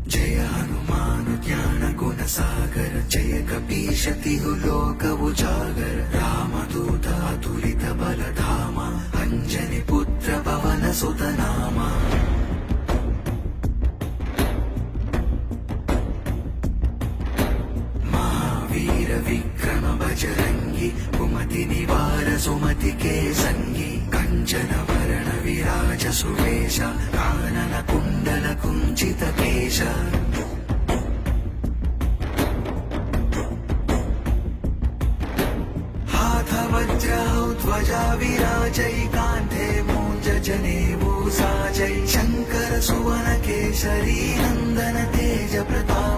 जय हनुमान ज्ञान गुण सागर जय कपीश तिहु लोक उजागर रामदूत अतुलित बल धामा अंजनी पुत्र पवन सुत नामा महावीर विक्रम बजरंगी कुमति निवार सुमति के संगी कंचन वरण विराज सुवेश कानन कुंडल कुंचित केश हाथ वज्र ध्वजा विराजै कांधे मूंज जनेऊ साजै शंकर सुवन केसरी नंदन तेज प्रताप